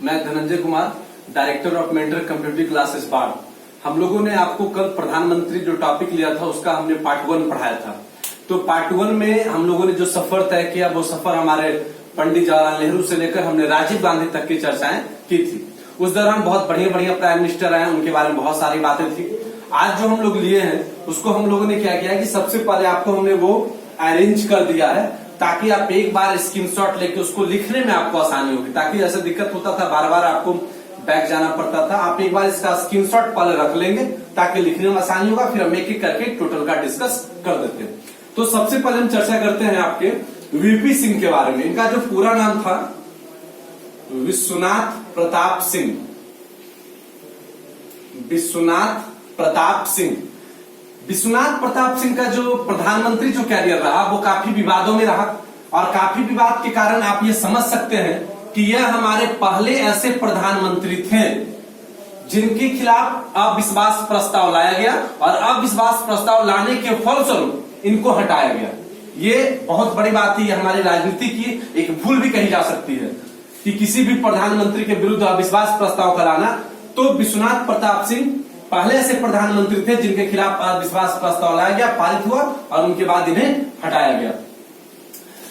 मैं Dhananjay Kumar, director of mentor computer classes बाढ़। हम लोगों ने आपको कल प्रधानमंत्री जो टॉपिक लिया था उसका हमने पार्ट 1 पढ़ाया था। तो पार्ट 1 में हम लोगों ने जो सफर तय किया वो सफर हमारे पंडित जवाहरलाल नेहरू से लेकर हमने राजीव गांधी तक की चर्चाएं की थी। उस दौरान बहुत बढ़िया बढ़िया प्राइम मिनिस्टर आए, उनके बारे में बहुत सारी बातें थी। आज जो हम लोग लिए हैं उसको हम लोगों ने क्या किया कि सबसे पहले आपको हमने वो अरेंज कर दिया है ताकि आप एक बार स्क्रीनशॉट लेके उसको लिखने में आपको आसानी होगी। ताकि ऐसा दिक्कत होता था, बार बार आपको बैक जाना पड़ता था। आप एक बार इसका स्क्रीनशॉट पहले रख लेंगे ताकि लिखने में आसानी होगा। फिर हम एक एक करके टोटल का डिस्कस कर देते हैं। तो सबसे पहले हम चर्चा करते हैं आपके वीपी सिंह के बारे में। इनका जो पूरा नाम था विश्वनाथ प्रताप सिंह। विश्वनाथ प्रताप सिंह। विश्वनाथ प्रताप सिंह का जो प्रधानमंत्री जो कैरियर रहा वो काफी विवादों में रहा और काफी विवाद के कारण आप ये समझ सकते हैं कि यह हमारे पहले ऐसे प्रधानमंत्री थे जिनके खिलाफ अविश्वास प्रस्ताव लाया गया और अविश्वास प्रस्ताव लाने के फलस्वरूप इनको हटाया गया। ये बहुत बड़ी बात है। हमारी राजनीति की एक भूल भी कही जा सकती है कि किसी भी प्रधानमंत्री के विरुद्ध अविश्वास प्रस्ताव का लाना। तो विश्वनाथ प्रताप सिंह पहले ऐसे प्रधानमंत्री थे जिनके खिलाफ अविश्वास प्रस्ताव लाया गया, पारित हुआ और उनके बाद इन्हें हटाया गया।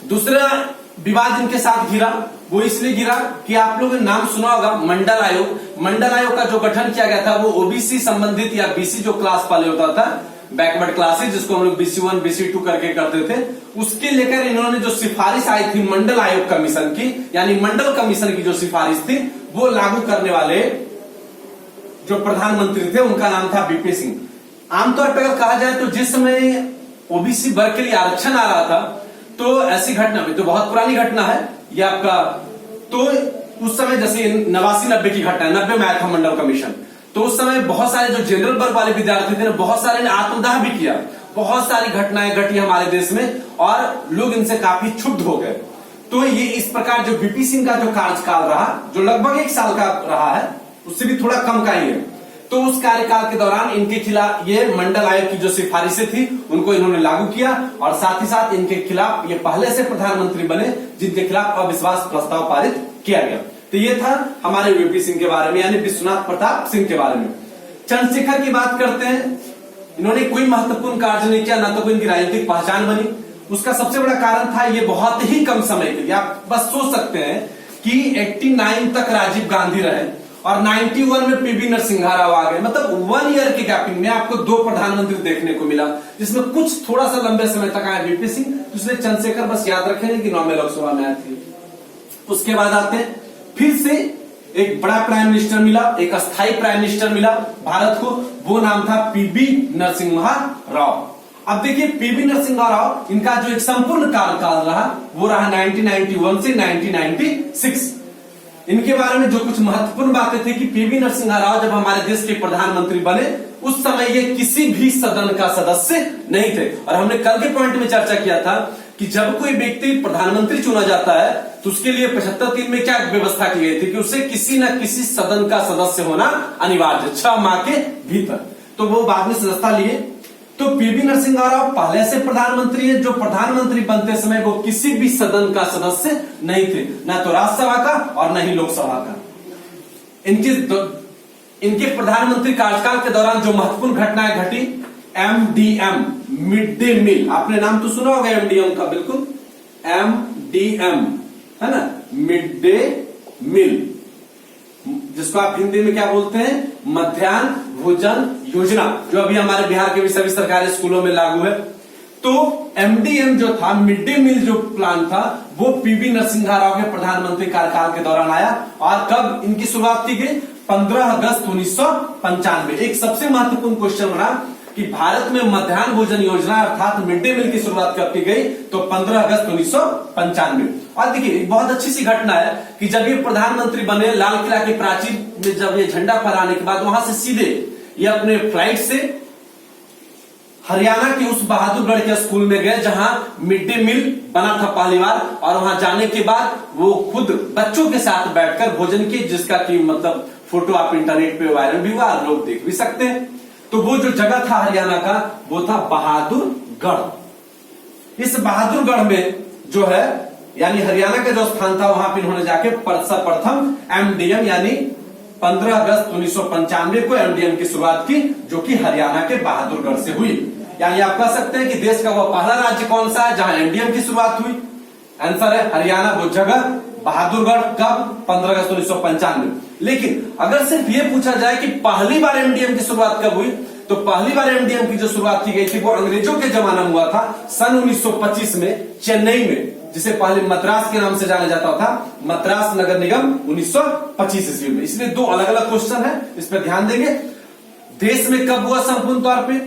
दूसरा विवाद इनके साथ घिरा, वो इसलिए गिरा कि आप लोगों ने नाम सुना होगा मंडल आयोग। मंडल आयोग का जो गठन किया गया था वो ओबीसी संबंधित या बीसी जो क्लास वाले होता था, बैकवर्ड क्लासेज, जिसको हम लोग BC1 BC2 करके करते थे, उसके लेकर इन्होंने जो सिफारिश आई थी मंडल आयोग कमीशन की, यानी मंडल कमीशन की जो सिफारिश थी वो लागू करने वाले जो प्रधानमंत्री थे उनका नाम था वीपी सिंह। आमतौर पर अगर कहा जाए तो जिस समय ओबीसी वर्ग के लिए आरक्षण आ रहा था तो ऐसी घटना में, तो बहुत पुरानी घटना है ये आपका, तो उस समय जैसे 89-90 की घटना है, 90 में आया था मंडल कमीशन। तो उस समय बहुत सारे जो जनरल वर्ग वाले विद्यार्थी थे बहुत सारे ने आत्मदाह भी किया। बहुत सारी घटनाएं घटी हमारे देश में और लोग इनसे काफी क्षुब्ध हो गए। तो ये इस प्रकार जो वीपी सिंह का जो कार्यकाल रहा, जो लगभग 1 साल का रहा है, उससे भी थोड़ा कम का ही है, तो उस कार्यकाल के दौरान इनके खिलाफ ये मंडल आयोग की जो सिफारिशें थी उनको इन्होंने लागू किया और साथ ही साथ इनके खिलाफ ये पहले से प्रधानमंत्री बने जिनके खिलाफ अविश्वास प्रस्ताव पारित किया गया। तो ये था हमारे वीपी सिंह के बारे में, यानी विश्वनाथ प्रताप सिंह के बारे में। चंद्रशेखर की बात करते हैं। इन्होंने कोई महत्वपूर्ण कार्य नहीं किया, ना तो कोई इनकी राजनीतिक पहचान बनी। उसका सबसे बड़ा कारण था ये बहुत ही कम समय के लिए, आप बस सोच सकते हैं कि 89 तक राजीव गांधी रहे और 91 में पीवी नरसिम्हा राव आ गए। मतलब 1 ईयर के गैपिंग में आपको 2 प्रधानमंत्री देखने को मिला, जिसमें कुछ थोड़ा सा लंबे समय तक आए वीपी सिंह, दूसरे चंद्रशेखर बस याद रखेंगे कि 9 में लोकसभा में आए थे। उसके बाद आते हैं फिर से एक बड़ा प्राइम मिनिस्टर मिला, एक अस्थायी प्राइम मिनिस्टर मिला भारत को, वो नाम था पीवी नरसिम्हा राव। अब देखिए पीवी नरसिम्हा राव, इनका जो एक संपूर्ण कार्यकाल रहा वो रहा 1991 से 1996। इनके बारे में जो कुछ महत्वपूर्ण बातें थी कि पीवी नरसिम्हा राव जब हमारे देश के प्रधानमंत्री बने उस समय ये किसी भी सदन का सदस्य नहीं थे। और हमने कल के पॉइंट में चर्चा किया था कि जब कोई व्यक्ति प्रधानमंत्री चुना जाता है तो उसके लिए 75(3) में क्या व्यवस्था की गई थी कि उसे किसी न किसी सदन का सदस्य होना अनिवार्य, 6 माह के भीतर। तो वो बाद में सदस्यता लिए। तो पीवी नरसिम्हा राव पहले से प्रधानमंत्री है जो प्रधानमंत्री बनते समय वो किसी भी सदन का सदस्य नहीं थे, ना तो राज्यसभा का और न ही लोकसभा का। इनके प्रधानमंत्री कार्यकाल के दौरान जो महत्वपूर्ण घटनाएं घटी, MDM मिड डे मील, आपने नाम तो सुना होगा MDM का, बिल्कुल MDM है ना, मिड डे मील, जिसको आप हिंदी में क्या बोलते हैं, मध्याह्न भोजन योजना, जो अभी हमारे बिहार के भी सभी सरकारी स्कूलों में लागू है। तो MDM जो था, मिड डे मील जो प्लान था, वो पीवी नरसिम्हा राव के प्रधानमंत्री कार्यकाल के दौरान आया। और कब इनकी शुरुआत की गई, 15 अगस्त 1995। एक सबसे महत्वपूर्ण क्वेश्चन बना कि भारत में मध्याह्न भोजन योजना अर्थात मिड डे मील की शुरुआत कब की गई, तो 15 अगस्त 1995। और देखिए बहुत अच्छी सी घटना है कि जब ये प्रधानमंत्री बने, लाल किला के प्राचीर में जब ये झंडा फहराने के बाद वहां से सीधे ये अपने फ्लाइट से हरियाणा के उस बहादुरगढ़ के स्कूल में गए जहां मिड डे मील बना था पहली बार। और वहां जाने के बाद वो खुद बच्चों के साथ बैठकर भोजन किए, जिसका कि मतलब फोटो आप इंटरनेट पे वायरल भी हुआ, लोग देख भी सकते हैं। तो वो जो जगह था हरियाणा का वो था बहादुरगढ़। इस बहादुरगढ़ में जो है यानी हरियाणा का जो स्थान था वहां पर इन्होंने जाके सर्वप्रथम एमडीएम यानी 15 अगस्त 1995 को एमडीएम की शुरुआत की, जो कि हरियाणा के बहादुरगढ़ से हुई। यानी आप कह सकते हैं कि देश का वह पहला राज्य कौन सा है जहां एमडीएम की शुरुआत हुई? आंसर है हरियाणा, वो जगह बहादुरगढ़। कब? 15 अगस्त 1995। लेकिन अगर सिर्फ ये पूछा जाए कि पहली बार एमडीएम की शुरुआत कब हुई, तो पहली बार एमडीएम की जो शुरुआत की गई थी वो अंग्रेजों के जमाना में हुआ था, सन 1925 में चेन्नई में, जिसे पहले मद्रास के नाम से जाना जाता था, मद्रास नगर निगम 1925 ईस्वी में। इसलिए दो अलग अलग क्वेश्चन है, इस पर ध्यान देंगे। देश में कब हुआ संपूर्ण तौर पे?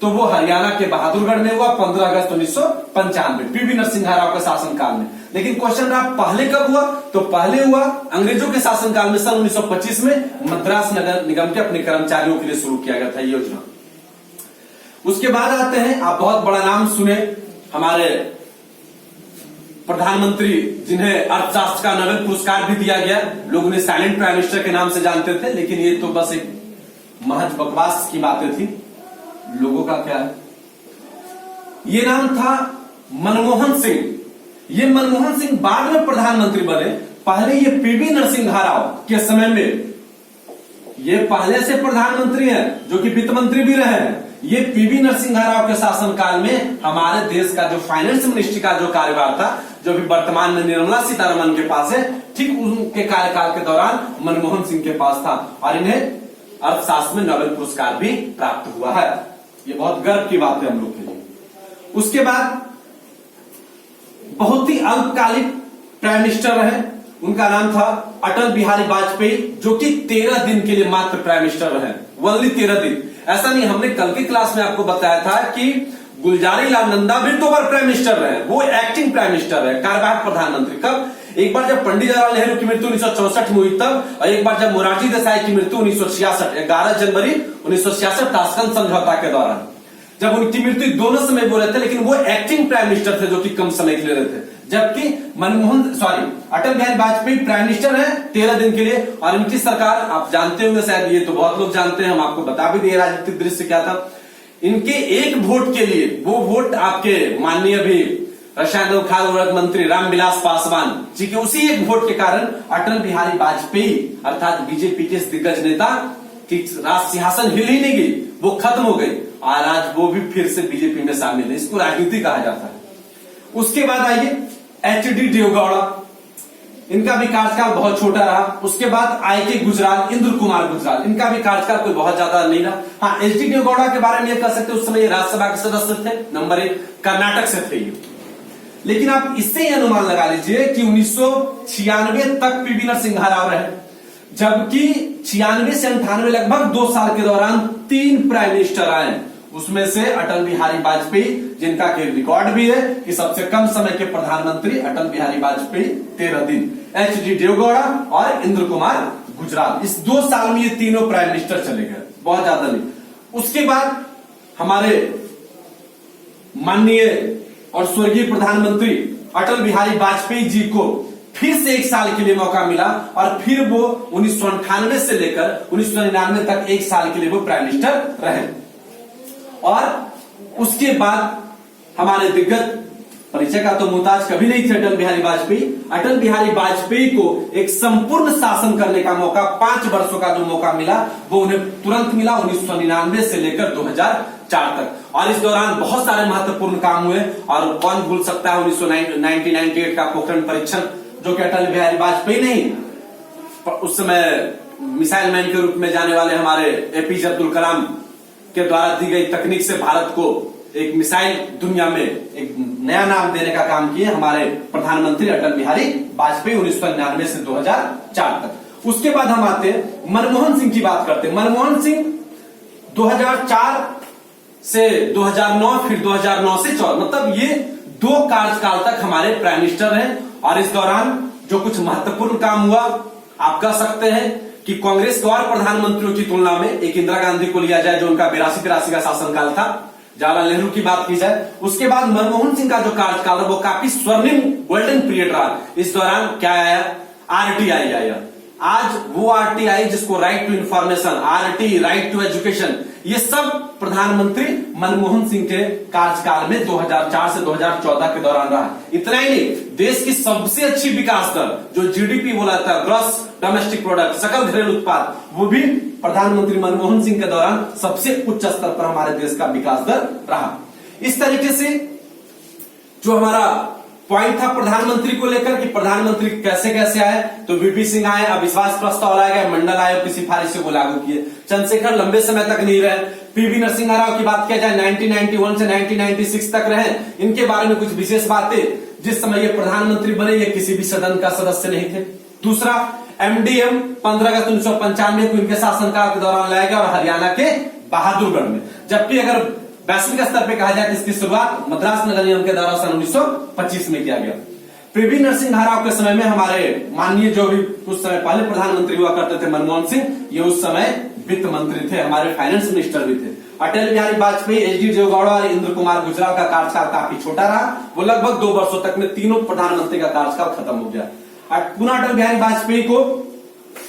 तो वो हरियाणा के बहादुरगढ़ में हुआ 15 अगस्त 1995 पीवी नरसिंह राव के शासनकाल में। लेकिन क्वेश्चन रहा पहले कब हुआ? तो पहले हुआ अंग्रेजों के शासनकाल में, सन 1925 में मद्रास नगर निगम के अपने कर्मचारियों के लिए शुरू किया गया था योजना। उसके बाद आते हैं, आप बहुत बड़ा नाम सुने, हमारे प्रधानमंत्री जिन्हें अर्थशास्त्र का नोबेल पुरस्कार भी दिया गया। लोग उन्हें साइलेंट प्राइम मिनिस्टर के नाम से जानते थे, लेकिन ये तो बस एक महज बकवास की बातें थी। लोगों का क्या है, ये नाम था मनमोहन सिंह। ये मनमोहन सिंह बाद में प्रधानमंत्री बने, पहले ये पीवी नरसिंह राव के समय में ये पहले से प्रधानमंत्री हैं, जो कि वित्त मंत्री भी रहे हैं। ये पीवी नरसिंह राव के शासनकाल में हमारे देश का जो फाइनेंस मिनिस्ट्री का जो कार्यभार था, जो भी वर्तमान में निर्मला सीतारमण के पास है, ठीक उनके कार्यकाल के दौरान मनमोहन सिंह के पास था, और इन्हें अर्थशास्त्र में नोबेल पुरस्कार भी प्राप्त हुआ है। ये बहुत गर्व की बात है हम लोग के लिए। उसके बाद बहुत ही अल्पकालिक प्राइम मिनिस्टर रहे, उनका नाम था अटल बिहारी वाजपेयी, जो कि 13 दिन के लिए मात्र प्राइम मिनिस्टर रहे, ओनली 13 दिन। ऐसा नहीं, हमने कल की क्लास में आपको बताया था कि गुलजारी लाल नंदा भी 2 बार प्राइम मिनिस्टर रहे, वो एक्टिंग प्राइम मिनिस्टर रहे, कार्यवाहक प्रधानमंत्री। कब? एक बार जब पंडित जवाहरलाल नेहरू की मृत्यु 1964 में हुई तब, और एक बार जब मोरारजी देसाई की मृत्यु 1966, 11 जनवरी 1966 ताशकंद समझौता के दौरान, जब उनकी मृत्यु दोनों समय बोले थे, लेकिन वो एक्टिंग प्राइम मिनिस्टर थे, जो कि कम समय के लिए रहे थे। जबकि अटल बिहारी वाजपेयी प्राइम मिनिस्टर है 13 दिन के लिए, और इनकी सरकार आप जानते होंगे, शायद ये तो बहुत लोग जानते हैं, हम आपको बता भी दिए राजनीतिक दृश्य क्या था। इनके एक वोट के लिए, वो वोट आपके माननीय भी रसायन और खाद्य उर्वरक मंत्री रामविलास पासवान जी के उसी एक वोट के कारण अटल बिहारी वाजपेयी अर्थात बीजेपी के दिग्गज नेता की राज सिंहासन हिल ही नहीं गई, वो खत्म हो गई, और आज वो भी फिर से बीजेपी में शामिल है। इसको राजनीति कहा जाता है। उसके बाद आइए एचडी देवगौड़ा, इनका भी कार्यकाल बहुत छोटा रहा। उसके बाद आईके गुजराल, इंद्र कुमार गुजराल, इनका भी कार्यकाल कोई बहुत ज्यादा नहीं रहा। हाँ, एचडी देवगौड़ा के बारे में यह कह सकते उस समय राज्यसभा के सदस्य थे, नंबर 1 कर्नाटक से थे ये। लेकिन आप इससे ही अनुमान लगा लीजिए कि 1996 तक पीवी नरसिंह राव रहे, जबकि 96 से 98 लगभग 2 साल के दौरान 3 प्राइम मिनिस्टर आए। उसमें से अटल बिहारी वाजपेयी, जिनका के रिकॉर्ड भी है कि सबसे कम समय के प्रधानमंत्री अटल बिहारी वाजपेयी 13 दिन, एचडी देवगौड़ा और इंद्र कुमार गुजराल, इस 2 साल में ये तीनों प्राइम मिनिस्टर चले गए, बहुत ज्यादा नहीं। उसके बाद हमारे माननीय और स्वर्गीय प्रधानमंत्री अटल बिहारी वाजपेयी जी को फिर से 1 साल के लिए मौका मिला, और फिर वो 1998 से लेकर 1999 तक 1 साल के लिए वो प्राइम मिनिस्टर रहे। और उसके बाद हमारे दिग्गज, परिचय का तो मुहताज कभी नहीं थे अटल बिहारी वाजपेयी। अटल बिहारी वाजपेयी को एक संपूर्ण शासन करने का मौका, 5 वर्षों का जो मौका मिला, वो उन्हें तुरंत मिला 1999 से लेकर 2004 तक। और इस दौरान बहुत सारे महत्वपूर्ण काम हुए, और कौन भूल सकता है 1998 का पोखरण परीक्षण, जो कि अटल बिहारी वाजपेयी नहीं, उस समय मिसाइल मैन के रूप में जाने वाले हमारे एपीजे अब्दुल कलाम के द्वारा दी गई तकनीक से भारत को एक मिसाइल दुनिया में एक नया नाम देने का काम किए हमारे प्रधानमंत्री अटल बिहारी वाजपेयी 1999 से 2004 तक। उसके बाद हम आते हैं मनमोहन सिंह की बात करते हैं। मनमोहन सिंह 2004 से 2009, फिर 2009 से 14, मतलब ये 2 कार्यकाल तक हमारे प्राइम मिनिस्टर रहे। और इस दौरान जो कुछ महत्वपूर्ण काम हुआ, आप कह सकते हैं कि कांग्रेस के और प्रधानमंत्रियों की तुलना में एक इंदिरा गांधी को लिया जाए, जो उनका 82-83 का शासनकाल था, जवाहरलाल नेहरू की बात की जाए। उसके बाद मनमोहन सिंह का जो कार्यकाल है वो काफी स्वर्णिम गोल्डन पीरियड रहा। इस दौरान क्या आया? आरटीआई आया, आज वो आरटीआई जिसको right to information, RT, right to education, ये सब प्रधानमंत्री मनमोहन सिंह के कार्यकाल में 2004 से 2014 के दौरान रहा। इतना ही नहीं, देश की सबसे अच्छी विकास दर जो जीडीपी बोला था, ग्रॉस डोमेस्टिक प्रोडक्ट, सकल घरेलू उत्पाद, वो भी प्रधानमंत्री मनमोहन सिंह के दौरान सबसे उच्च स्तर पर हमारे देश का विकास दर रहा। इस तरीके से जो हमारा पॉइंट था प्रधानमंत्री को लेकर कि प्रधानमंत्री कैसे कैसे आए, तो वीपी सिंह आए, अविश्वास प्रस्ताव लाया गया, मंडल आयोग की सिफारिशों को लागू किए। चंद्रशेखर लंबे समय तक नहीं रहे। पीवी नरसिम्हा राव की बात किया जाए 1991 से 1996 तक रहे। इनके बारे में कुछ विशेष बातें, जिस समय ये प्रधानमंत्री बने ये किसी भी सदन का सदस्य नहीं थे। दूसरा, एमडीएम 15 अगस्त 1995 को इनके शासनकाल के दौरान लाया गया और हरियाणा के बहादुरगढ़ में, जबकि अगर वैश्विक स्तर पे कहा जाए तो इसकी शुरुआत मद्रास नगर निगम के द्वारा सन 1925 में किया गया। पीवी नरसिम्हा राव के समय में हमारे माननीय जो भी उस समय पहले प्रधानमंत्री हुआ करते थे मनमोहन सिंह, ये उस समय वित्त मंत्री थे, हमारे फाइनेंस मिनिस्टर भी थे। अटल बिहारी वाजपेयी, एचडी देवगौड़ा और इंद्र कुमार गुजराल का कार्यकाल काफी छोटा रहा, वो लगभग 2 वर्षों तक में तीनों प्रधानमंत्री का कार्यकाल खत्म हो गया। पुनः अटल बिहारी वाजपेयी को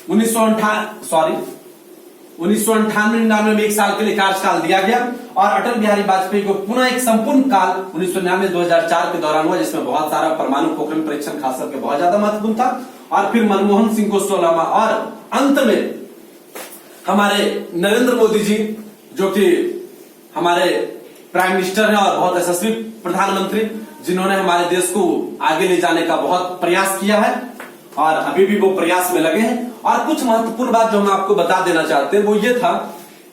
1998-99 में 1 साल के लिए कार्यकाल दिया गया और अटल बिहारी वाजपेयी को पुनः एक संपूर्ण काल 1999-2004 के दौरान हुआ, जिसमें बहुत सारा परमाणु पोखरण परीक्षण खास करके बहुत ज्यादा महत्वपूर्ण था। और फिर मनमोहन सिंह को 16वां और अंत में हमारे नरेंद्र मोदी जी, जो कि हमारे प्राइम मिनिस्टर हैं और बहुत यशस्वी प्रधानमंत्री, जिन्होंने हमारे देश को आगे ले जाने का बहुत प्रयास किया है और अभी भी वो प्रयास में लगे हैं। और कुछ महत्वपूर्ण बात जो हम आपको बता देना चाहते हैं वो ये था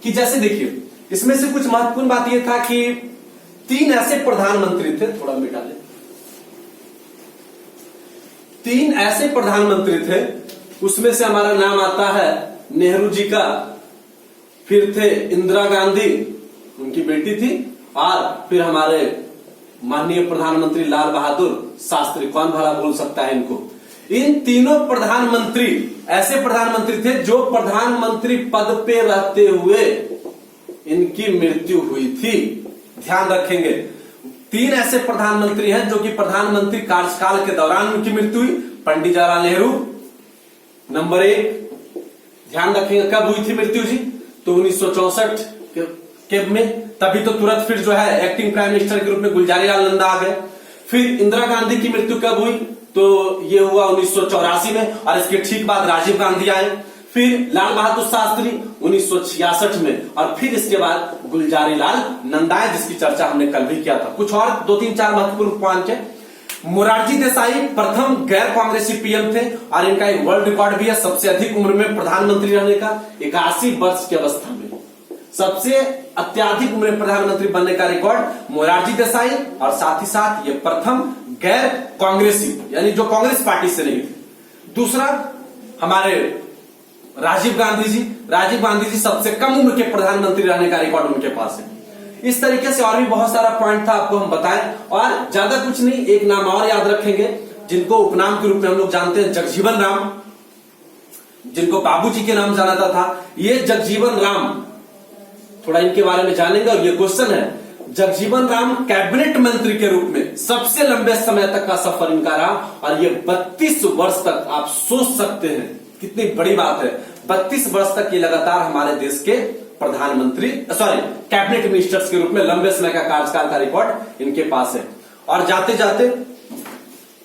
कि जैसे देखिए, इसमें से कुछ महत्वपूर्ण बात ये था कि 3 ऐसे प्रधानमंत्री थे, थोड़ा मिटा ले, 3 ऐसे प्रधानमंत्री थे, उसमें से हमारा नाम आता है नेहरू जी का, फिर थे इंदिरा गांधी, उनकी बेटी थी, और फिर हमारे माननीय प्रधानमंत्री लाल बहादुर शास्त्री। कौन भला भूल सकता है इनको। इन तीनों प्रधानमंत्री ऐसे प्रधानमंत्री थे जो प्रधानमंत्री पद पे रहते हुए इनकी मृत्यु हुई थी। ध्यान रखेंगे, 3 ऐसे प्रधानमंत्री हैं जो कि प्रधानमंत्री कार्यकाल के दौरान उनकी मृत्यु हुई। पंडित जवाहरलाल नेहरू नंबर 1, ध्यान रखेंगे कब हुई थी मृत्यु जी, तो 1964 के में, तभी तो तुरंत फिर जो है एक्टिंग प्राइम मिनिस्टर के रूप में गुलजारीलाल नंदा आ गए। फिर इंदिरा गांधी की मृत्यु कब हुई, तो ये हुआ 1984 में, और इसके ठीक बाद राजीव गांधी आए। फिर लाल बहादुर शास्त्री 1966 में, और फिर इसके बाद गुलजारीलाल नंदा आए, जिसकी चर्चा हमने कल भी किया था। कुछ और 2-3-4 महत्वपूर्ण पॉइंट है। मोरारजी देसाई प्रथम गैर कांग्रेसी पीएम थे और इनका एक वर्ल्ड रिकॉर्ड भी है सबसे अधिक उम्र में प्रधानमंत्री रहने का। 81 वर्ष की अवस्था में सबसे अत्याधिक उम्र में प्रधानमंत्री बनने का रिकॉर्ड मोरारजी देसाई, और साथ ही साथ ये प्रथम गैर कांग्रेसी, यानी जो कांग्रेस पार्टी से नहीं थे। दूसरा, हमारे राजीव गांधी जी सबसे कम उम्र के प्रधानमंत्री रहने का रिकॉर्ड उनके पास है। इस तरीके से और भी बहुत सारा पॉइंट था, आपको हम बताएं, और ज्यादा कुछ नहीं, एक नाम और याद रखेंगे जिनको उपनाम के रूप में हम लोग जानते हैं, जगजीवन राम, जिनको बाबूजी के नाम जाना जाता था। ये जगजीवन राम, थोड़ा इनके बारे में जानेंगे। और ये क्वेश्चन है, जगजीवन राम कैबिनेट मंत्री के रूप में सबसे लंबे समय तक का सफर इनका रहा, और ये 32 वर्ष तक, आप सोच सकते हैं कितनी बड़ी बात है, 32 वर्ष तक ये लगातार हमारे देश के प्रधानमंत्री कैबिनेट मिनिस्टर्स के रूप में लंबे समय का कार्यकाल का रिकॉर्ड इनके पास है। और जाते जाते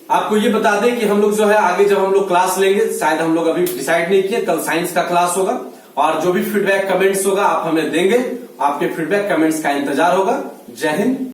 आपको ये बता दें कि हम लोग जो है आगे जब हम लोग क्लास लेंगे, शायद हम लोग अभी डिसाइड नहीं किए, कल साइंस का क्लास होगा, और जो भी फीडबैक कमेंट्स होगा आप हमें देंगे। आपके फीडबैक कमेंट्स का इंतजार होगा। जय हिंद।